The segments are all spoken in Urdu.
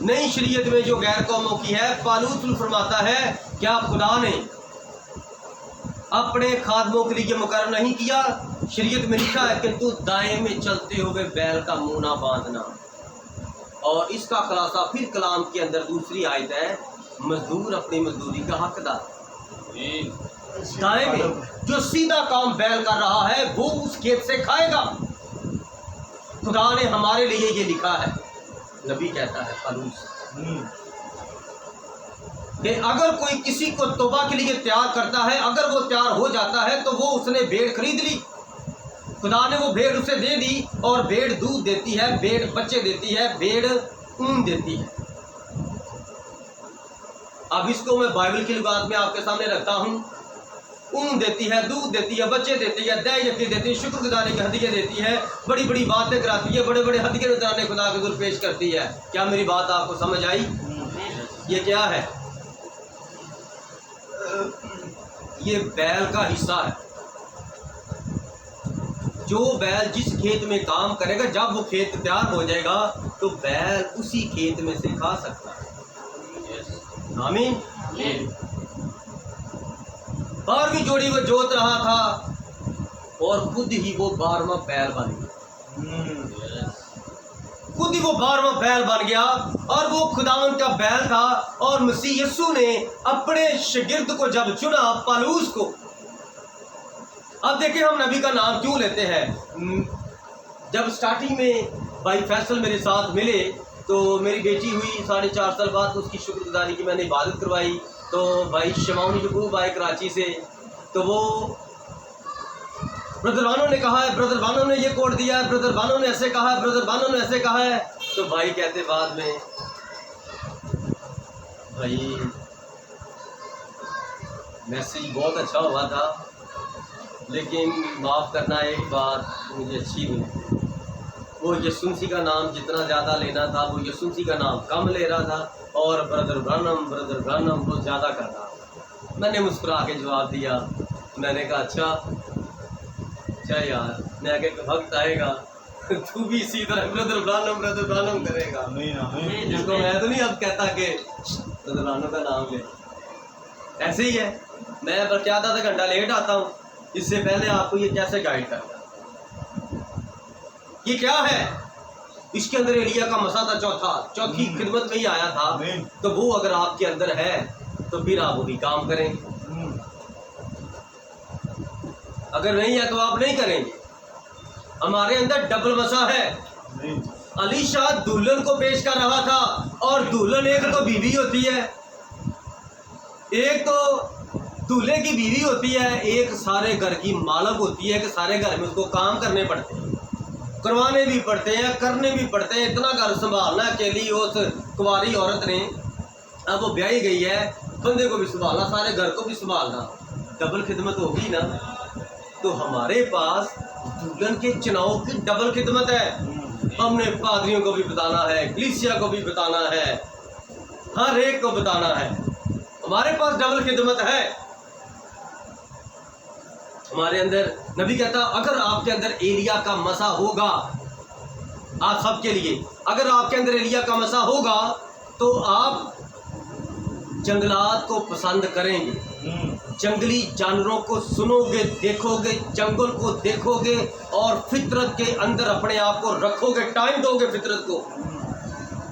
نئی شریعت میں جو غیر قوموں کی ہے، پالوت فرماتا ہے کیا خدا نے اپنے خادموں کے لیے مقرر نہیں کیا؟ شریعت میں لکھا ہے کہ تو دائیں میں چلتے ہوئے بیل کا منہ نہ باندھنا، اور اس کا خلاصہ پھر کلام کے اندر دوسری آیت ہے، مزدور اپنی مزدوری کا حقدار۔ دائیں میں جو سیدھا کام بیل کر رہا ہے وہ اس کھیت سے کھائے گا۔ خدا نے ہمارے لیے یہ لکھا ہے، نبی کہتا ہے پالوس کہ اگر کوئی کسی کو توبہ کے لیے تیار کرتا ہے، اگر وہ تیار ہو جاتا ہے تو وہ اس نے بھیڑ خرید لی، خدا نے وہ بھیڑ اسے دے دی، اور بھیڑ دودھ دیتی ہے، بھیڑ بچے دیتی ہے، بھیڑ اون دیتی ہے۔ اب اس کو میں بائبل کی لغات میں آپ کے سامنے رکھتا ہوں۔ اون دیتی ہے، دودھ دیتی ہے، بچے دیتی ہے، دہ یقین دیتی ہے، شکر گزاری کے ہدیے دیتی ہے، بڑی بڑی باتیں کراتی ہے، بڑے بڑے ہدیے نذرانے خدا کے حضور پیش کرتی ہے۔ کیا میری بات آپ کو سمجھ آئی؟ یہ کیا ہے؟ یہ بیل کا حصہ ہے۔ جو بیل جس کھیت میں کام کرے گا، جب وہ کھیت تیار ہو جائے گا تو بیل اسی کھیت میں سے کھا سکتا ہے۔ آمین۔ 12ویں جوڑی وہ جوت رہا تھا اور خود ہی وہ 12واں بیل بن گیا، خود ہی وہ 12واں بیل بن گیا، اور وہ خداوند کا بیل تھا۔ اور مسیح یسوع نے اپنے شاگرد کو جب چنا، پالوس کو، اب دیکھیں ہم نبی کا نام کیوں لیتے ہیں۔ جب سٹارٹنگ میں بھائی فیصل میرے ساتھ ملے تو میری بیٹی ہوئی 4.5 سال بعد، تو اس کی شکر گزاری کی میں نے عبادت کروائی۔ تو بھائی شماؤنی یعقوب آئے کراچی سے، تو وہ بردر بانو نے کہا ہے، بردر بانو نے یہ کوڈ دیا ہے، بردر بانو نے ایسے کہا ہے، بردر بانو نے ایسے کہا ہے۔ تو بھائی کہتے بعد میں، بھائی میسیج بہت اچھا ہوا تھا، لیکن معاف کرنا ایک بات مجھے اچھی نہیں، وہ یسوع مسیح کا نام جتنا زیادہ لینا تھا وہ یسوع مسیح کا نام کم لے رہا تھا، اور بردر برانم وہ زیادہ کر رہا تھا۔ میں نے مسکرا کے جواب دیا، میں نے کہا اچھا یار، میں آگے وقت آئے گا تو بھی اسی طرح بردر برانم کرے گا۔ جس کو میں تو نہیں اب کہتا کہ بردر برانم کا نام لے، ایسے ہی ہے۔ میں بلکہ آدھا گھنٹہ لیٹ آتا ہوں، اس سے پہلے آپ کو یہ کیسے گائیڈ کرتا؟ یہ کیا ہے؟ اس کے اندر ایلیا کا مسا تھا، چوتھی خدمت میں ہی آیا تھا۔ تو وہ اگر آپ کے اندر ہے تو پھر آپ وہی کام کریں گے، اگر نہیں ہے تو آپ نہیں کریں گے۔ ہمارے اندر ڈبل مسا ہے۔ علی شاہ دلہن کو پیش کر رہا تھا، اور دلہن ایک تو بیوی ہوتی ہے، ایک تو دولہے کی بیوی ہوتی ہے، ایک سارے گھر کی مالک ہوتی ہے کہ سارے گھر میں اس کو کام کرنے پڑتے ہیں، کروانے بھی پڑتے ہیں، کرنے بھی پڑتے ہیں، اتنا گھر سنبھالنا اکیلی اس کنواری عورت نے۔ اب وہ بیاہی گئی ہے، بندے کو بھی سنبھالنا، سارے گھر کو بھی سنبھالنا، ڈبل خدمت ہوگی نا۔ تو ہمارے پاس دلہن کے چناؤ کی ڈبل خدمت ہے۔ ہم نے پادریوں کو بھی بتانا ہے، کلیسیا کو بھی بتانا ہے، ہر ایک کو بتانا ہے۔ ہمارے پاس ڈبل خدمت ہے۔ ہمارے اندر نبی کہتا اگر آپ کے اندر ایلیا کا مسا ہوگا، آپ سب کے لیے، اگر آپ کے اندر ایلیا کا مسا ہوگا تو آپ جنگلات کو پسند کریں گے، جنگلی جانوروں کو سنو گے، دیکھو گے، جنگل کو دیکھو گے، اور فطرت کے اندر اپنے آپ کو رکھو گے، ٹائم دو گے فطرت کو۔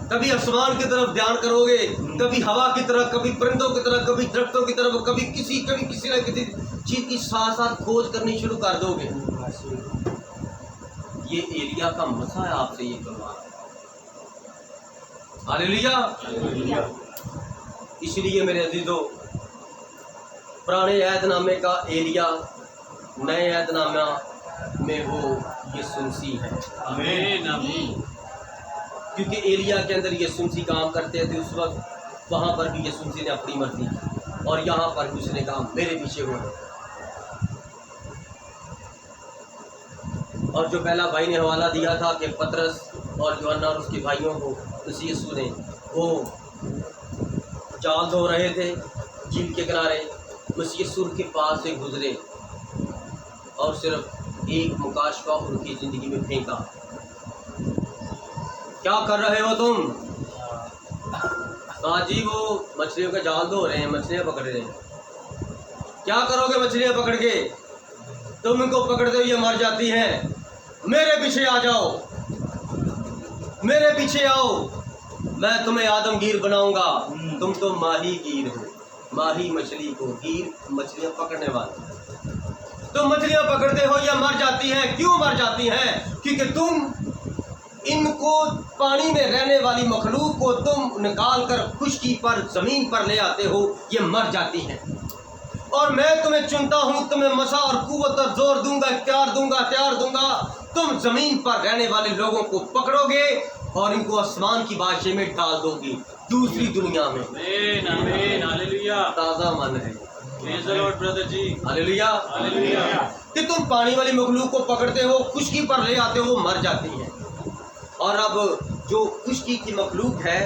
کبھی آسمان کی طرف دھیان کرو گے، کبھی ہوا کی طرف، کبھی پرندوں کی طرف، کبھی درختوں کی طرف، کبھی کسی نہ کسی چیز کی ساتھ ساتھ کھوج کرنی شروع کر دو گے۔ یہ ایلیا کا مسا ہے، آپ سے یہ کروا رہا ہے۔ ہاللیلویا۔ اس لیے میرے عزیزو، پرانے عہد نامے کا ایلیا نئے عہد نامہ میں وہ یسوع مسیح ہے۔ آمین آمین۔ کیونکہ ایلیا کے اندر یسوع مسیح کام کرتے تھے، اس وقت وہاں پر بھی یسوع مسیح نے اپنی مرضی کی، اور یہاں پر بھی اس نے کہا میرے پیچھے ہو۔ اور جو پہلا بھائی نے حوالہ دیا تھا کہ پطرس اور یوحنا اور اس کے بھائیوں کو مسیح یسوع نے، وہ جال دھو رہے تھے جھیل کے کنارے، مسیح یسوع کے پاس سے گزرے اور صرف ایک مکاشفہ ان کی زندگی میں پھینکا، کیا کر رہے ہو تم؟ کہا جی وہ مچھلیوں کا جال دھو رہے ہیں، مچھلیاں پکڑ رہے ہیں. کیا کرو گے مچھلیاں پکڑ کے؟ تم ان کو پکڑتے ہوئے مر جاتی ہیں. میرے پیچھے آ جاؤ، میرے پیچھے آؤ، میں تمہیں آدمگیر بناؤں گا. تم تو ماہی گیر ہو، ماہی مچھلی کو، گیر مچھلیاں پکڑنے والے. تم مچھلیاں پکڑتے ہو یا مر جاتی ہیں. کیوں مر جاتی ہیں؟ کیونکہ تم ان کو پانی میں رہنے والی مخلوق کو تم نکال کر خشکی پر زمین پر لے آتے ہو، یہ مر جاتی ہیں. اور میں تمہیں چنتا ہوں، تمہیں مسا اور قوت اور زور دوں گا، اختیار دوں گا. تم زمین پر رہنے والے لوگوں کو پکڑو گے اور ان کو آسمان کی بادشاہی میں ڈال دو گی، دوسری دنیا میں. آمین آمین ہاللیلویہ. تازہ من ہے. پریز دی لارڈ برادر جی. ہاللیلویہ. ہاللیلویہ. کہ تم پانی والی مخلوق کو پکڑتے ہو، خشکی پر لے آتے ہو، مر جاتی ہیں. اور اب جو خشکی کی مخلوق ہے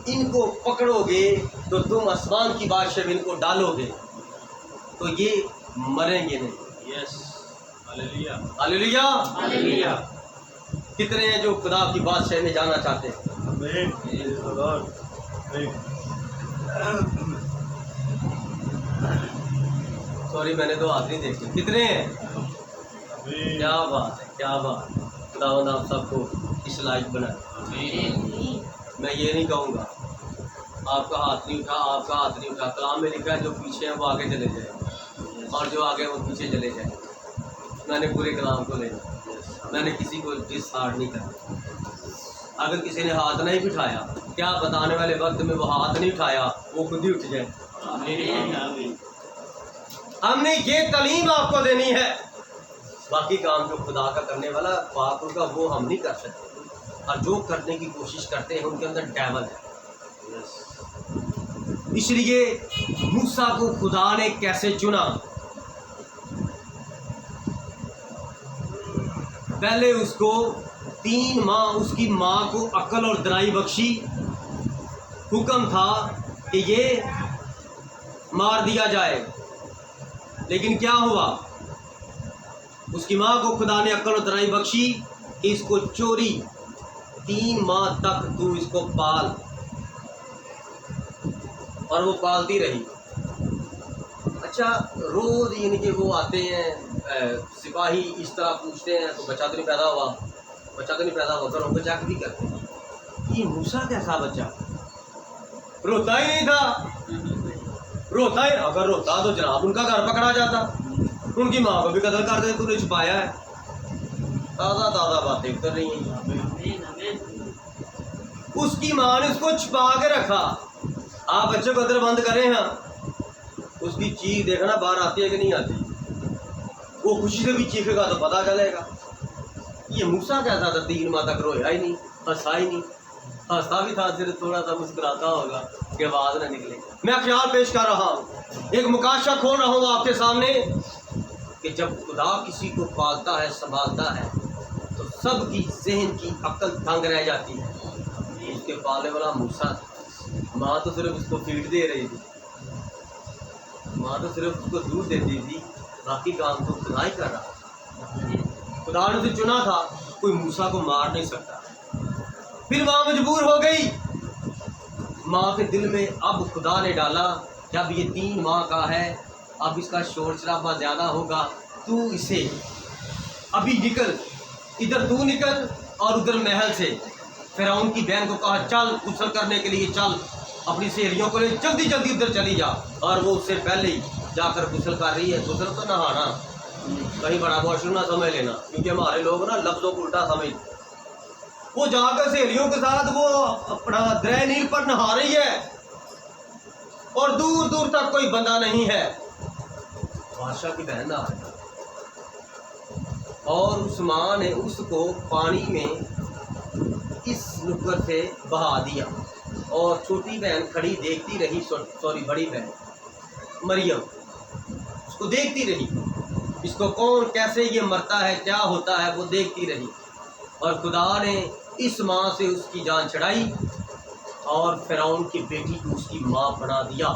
ان کو پکڑو گے تو تم آسمان کی بادشاہ میں ان کو ڈالو گے تو یہ مریں گے نہیں. یس ہاللیلویہ. ہاللیلویہ. ہاللیلویہ. کتنے ہیں جو خدا کی بادشاہ میں جانا چاہتے ہیں؟ آمین. سوری میں نے تو ہاتھ نہیں دیکھے. کتنے ہیں؟ کیا بات ہے، کیا بات. خداوند آپ سب کو اس لائق بنائے. آمین. میں یہ نہیں کہوں گا آپ کا ہاتھ نہیں اٹھا، آپ کا ہاتھ نہیں اٹھا. کلام میں لکھا ہے جو پیچھے ہیں وہ آگے چلے جائیں اور جو آگے وہ پیچھے چلے جائیں. میں نے پورے کلام کو لینا، میں نے کسی کو ڈس ہارڈ نہیں کرنا. اگر کسی نے ہاتھ نہیں بٹھایا، کیا بتانے والے وقت میں وہ ہاتھ نہیں اٹھایا، وہ خود ہی اٹھ جائے. آمین آمین. ہم نے یہ تعلیم آپ کو دینی ہے. باقی کام جو خدا کا کرنے والا پاک ہوگا وہ ہم نہیں کر سکتے، اور جو کرنے کی کوشش کرتے ہیں ان کے اندر ڈیول ہے. اس لیے موسیٰ کو خدا نے کیسے چنا؟ پہلے اس کو 3 ماہ اس کی ماں کو عقل اور دانائی بخشی. حکم تھا کہ یہ مار دیا جائے، لیکن کیا ہوا؟ اس کی ماں کو خدا نے عقل اور دانائی بخشی کہ اس کو چوری 3 ماہ تک تو اس کو پال، اور وہ پالتی رہی. اچھا روز یعنی کہ وہ آتے ہیں سپاہی اس طرح پوچھتے ہیں تو بچہ تو نہیں پیدا ہوا، بچہ تو نہیں پیدا ہوا، گھروں کو چیک بھی کرتے ہیں. یہ موسیٰ کیسا بچہ؟ روتا ہی نہیں تھا، روتا ہی، اگر روتا تو جناب ان کا گھر پکڑا جاتا، ان کی ماں کو بھی قتل کر دیتے. تو نے چھپایا ہے. تازہ تازہ باتیں کر رہی ہیں. آمین آمین. اس کی ماں نے اس کو چھپا کے رکھا. آپ بچے کو اندر بند کریں. ہاں اس کی چیخ دیکھنا باہر آتی ہے کہ نہیں آتی. وہ خوشی سے بھی چیخے گا تو پتہ چلے گا. یہ موسیٰ کیسا تھا؟ 3 ماہ تک رویا ہی نہیں، ہنسا ہی نہیں. ہنستا بھی تھا صرف تھوڑا سا مسکراتا ہوگا کہ آواز نہ نکلے. میں خیال پیش کر رہا ہوں، ایک مکاشفہ کھول رہا ہوں آپ کے سامنے کہ جب خدا کسی کو پالتا ہے، سنبھالتا ہے تو سب کی ذہن کی عقل دنگ رہ جاتی ہے. اس کے پالنے والا موسیٰ، ماں تو صرف اس کو فیڈ دے رہی تھی، ماں تو صرف اس کو دودھ دیتی تھی، باقی کام تو خدا ہی کر رہا. خدا نے اسے چنا تھا، کوئی موسیٰ کو مار نہیں سکتا. پھر ماں مجبور ہو گئی. ماں کے دل میں اب خدا نے ڈالا جب یہ 3 ماہ کا ہے، اب اس کا شور شرابہ زیادہ ہوگا، تو اسے ابھی نکل، ادھر تو نکل اور ادھر محل سے. فرعون کی بہن کو کہا چل غسل کرنے کے لیے چل، اپنی سہیلیوں کو لے جلدی جلدی ادھر چلی جا. اور وہ اس سے پہلے ہی جا کر غسل کر رہی ہے. غسل تو نہانا، کہیں بڑا واش روم نہ سمجھ لینا، کیونکہ ہمارے لوگ نا لفظوں کو الٹا سمجھ. وہ جا کر سہیلیوں کے ساتھ وہ اپنا دریا نیل پر نہا رہی ہے اور دور دور تک کوئی بندہ نہیں ہے. بادشاہ کی بہن آ رہی اور اس ماں نے اس کو پانی میں اس نکر سے بہا دیا اور چھوٹی بہن کھڑی دیکھتی رہی. سوری بڑی بہن مریم اس کو دیکھتی رہی. اس کو کون کیسے یہ مرتا ہے، کیا ہوتا ہے، وہ دیکھتی رہی. اور خدا نے اس ماں سے اس کی جان چھڑائی اور فرعون کی بیٹی کو اس کی ماں بنا دیا.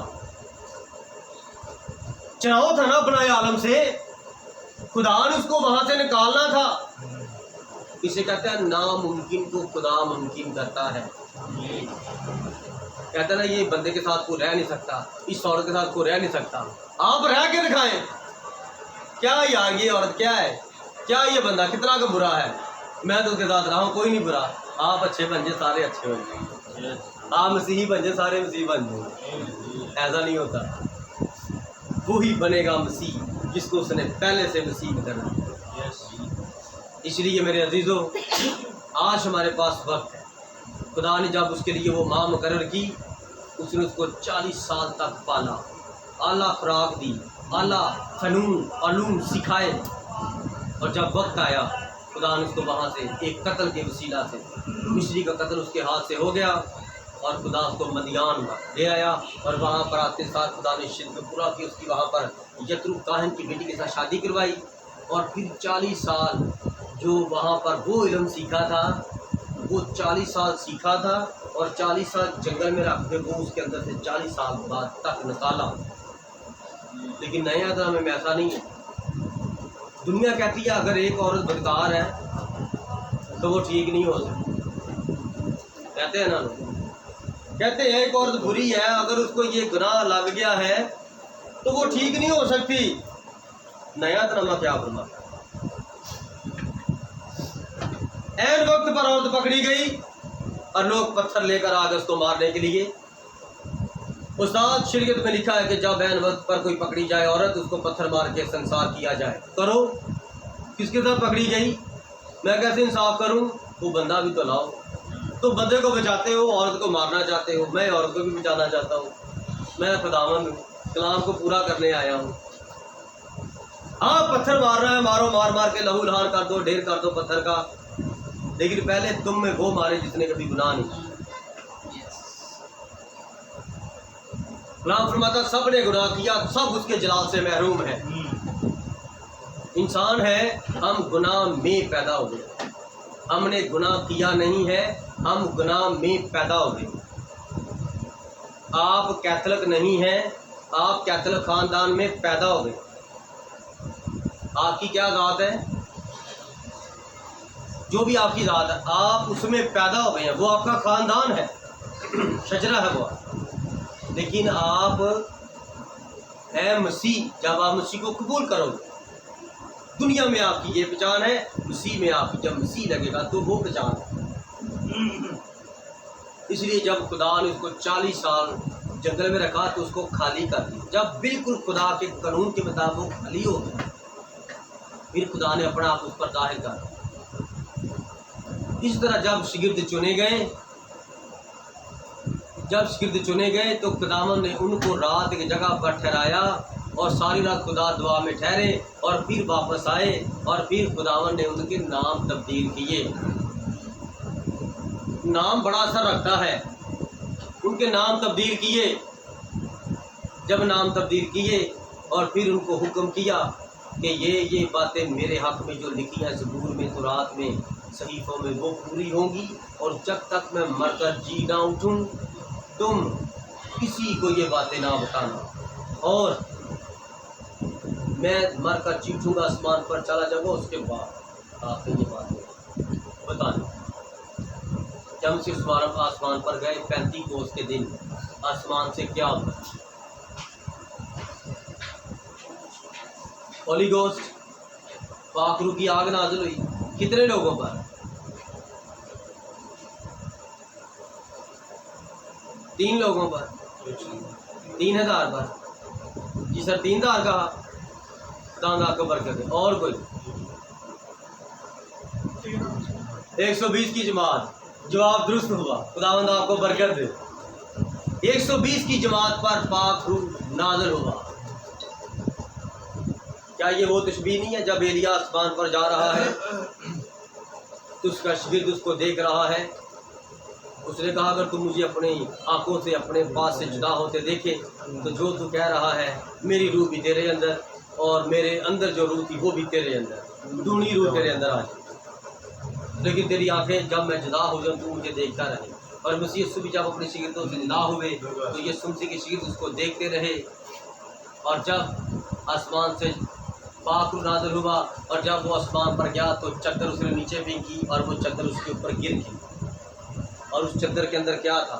چناؤ تھا نا اپنا عالم سے، خدا نے اس کو وہاں سے نکالنا تھا. اسے کہتے ہیں ناممکن کو خدا ممکن کرتا ہے. کہتا نا یہ بندے کے ساتھ کوئی رہ نہیں سکتا، اس عورت کے ساتھ کوئی رہ نہیں سکتا، آپ رہ کے دکھائیں کیا یار یہ عورت کیا ہے، کیا یہ بندہ کتنا کا برا ہے، میں تو اس کے ساتھ رہا ہوں کوئی نہیں برا، آپ اچھے بن جائیں سارے اچھے بن جائیں، آپ مسیحی بن جائیں سارے مسیحی بن جائیں، ایسا نہیں ہوتا، وہی بنے گا مسیح جس کو اس نے پہلے سے نصیب کرنا۔ اس لیے میرے عزیزوں آج ہمارے پاس وقت ہے، خدا نے جب اس کے لیے وہ ماں مقرر کی، اس نے اس کو 40 سال تک پالا، اعلیٰ خوراک دی، اعلیٰ فنون علوم سکھائے، اور جب وقت آیا خدا نے اس کو وہاں سے ایک قتل کے وسیلہ سے، مصری کا قتل اس کے ہاتھ سے ہو گیا، اور خدا اس کو مدیان لے آیا، اور وہاں پر آتے ساتھ خدا نے شدت پورا کی، اس کی وہاں پر یترو کاہن کی بیٹی کے ساتھ شادی کروائی، اور پھر 40 سال جو وہاں پر وہ علم سیکھا تھا، وہ 40 سال سیکھا تھا، اور 40 سال جنگل میں رکھ کے وہ اس کے اندر سے 40 سال بعد تک نکالا۔ لیکن نئے ادرامے میں ایسا نہیں ہے، دنیا کہتی ہے اگر ایک عورت بدکار ہے تو وہ ٹھیک نہیں ہو سکتی، کہتے ہیں نا لوگ، کہتے ہیں ایک عورت بری ہے اگر اس کو یہ گناہ لگ گیا ہے تو وہ ٹھیک نہیں ہو سکتی۔ نیا ڈرامہ کیا فرماتا ہے؟ عین وقت پر عورت پکڑی گئی اور لوگ پتھر لے کر آ گئے اس کو مارنے کے لیے۔ استاد شریعت میں لکھا ہے کہ جب عین وقت پر کوئی پکڑی جائے عورت، اس کو پتھر مار کے سنسار کیا جائے۔ کرو، کس کے ساتھ پکڑی گئی؟ میں کیسے انصاف کروں؟ وہ بندہ بھی تو لاؤ، تو بندے کو بچاتے ہو، عورت کو مارنا چاہتے ہو، میں عورت کو بھی بچانا چاہتا ہوں، میں خداوند ہوں، کلام کو پورا کرنے آیا ہوں۔ ہاں پتھر مارنا ہے، مارو، مار مار کے لہو لہان کر دو، ڈھیر کر دو پتھر کا، لیکن پہلے تم میں وہ مارے جس نے کبھی گناہ نہیں کیا۔ کلام فرماتا سب نے گناہ کیا، سب اس کے جلال سے محروم ہے۔ انسان ہے، ہم گناہ میں پیدا ہو گئے، ہم نے گناہ کیا نہیں ہے، ہم گناہ میں پیدا ہو گئے۔ آپ کیتھولک نہیں ہیں، آپ کیتھولک خاندان میں پیدا ہو گئے۔ آپ کی کیا ذات ہے؟ جو بھی آپ کی ذات ہے آپ اس میں پیدا ہو گئے ہیں، وہ آپ کا خاندان ہے، شجرہ ہے وہ۔ لیکن آپ اے مسیح، جب آپ مسیح کو قبول کرو گے، دنیا میں آپ کی یہ پہچان ہے، مسیح میں آپ کی جب مسیح لگے گا تو وہ پہچان ہے۔ اس لیے جب خدا نے اس کو 40 سال جنگل میں رکھا تو اس کو خالی کر دیا، جب بالکل خدا کے قانون کے مطابق خالی ہو گیا، پھر خدا نے اپنا آپ اس پر ظاہر کر دیا۔ اس طرح جب شاگرد چنے گئے تو خداوند نے ان کو رات کی جگہ پر ٹھہرایا، اور ساری رات خدا دعا میں ٹھہرے، اور پھر واپس آئے، اور پھر خداوند نے ان کے نام تبدیل کیے۔ نام بڑا اثر رکھتا ہے، ان کے نام تبدیل کیے۔ جب نام تبدیل کیے اور پھر ان کو حکم کیا کہ یہ باتیں میرے حق میں جو لکھی ہیں زبور میں، تورات میں، صحیفوں میں، وہ پوری ہوں گی، اور جب تک میں مر کر جی نہ اٹھوں تم کسی کو یہ باتیں نہ بتانا، اور میں مر کر چیٹوں گا، آسمان پر چلا جاؤں گا، اس کے بعد آپ نے یہ باتیں بتانا۔ جب صرف آسمان پر گئے 35 کوس کے دن، آسمان سے کیا ہوتا؟ ہولی گوسٹ، پاک روح کی آگ نازل ہوئی، کتنے لوگوں پر؟ 3 لوگوں پر، 3000 پر۔ جی سر 3000 کہا، خدا آپ کو برکت دے۔ اور کوئی 120 کی جماعت، جواب درست ہوا، خداوند آپ کو برکت دے۔ 120 کی جماعت پر پاک روح نازل ہوا۔ کیا یہ وہ تشبیہ نہیں ہے جب ایلیا آسمان پر جا رہا ہے تو اس کا شاگرد اس کو دیکھ رہا ہے، اس نے کہا اگر تم مجھے اپنی آنکھوں سے اپنے پاس سے جدا ہوتے دیکھے تو جو تو کہہ رہا ہے میری روح بھی تیرے اندر، اور میرے اندر جو روح تھی وہ بھی تیرے اندر، دونوں روح تیرے اندر آ جائے، لیکن تیری آنکھیں جب میں جدا ہو جاؤں تو مجھے دیکھتا رہے۔ اور مسیح یسوع بھی جب اپنے شاگردوں سے جدا ہوئے تو یسوع مسیح کے شاگرد اس کو دیکھتے رہے، اور جب آسمان سے پاک روح نازل ہوا اور جب وہ آسمان پر گیا تو چادر اس نے نیچے پھینکی اور وہ چادر اس کے اوپر گر گئی، اور اس چادر کے اندر کیا تھا؟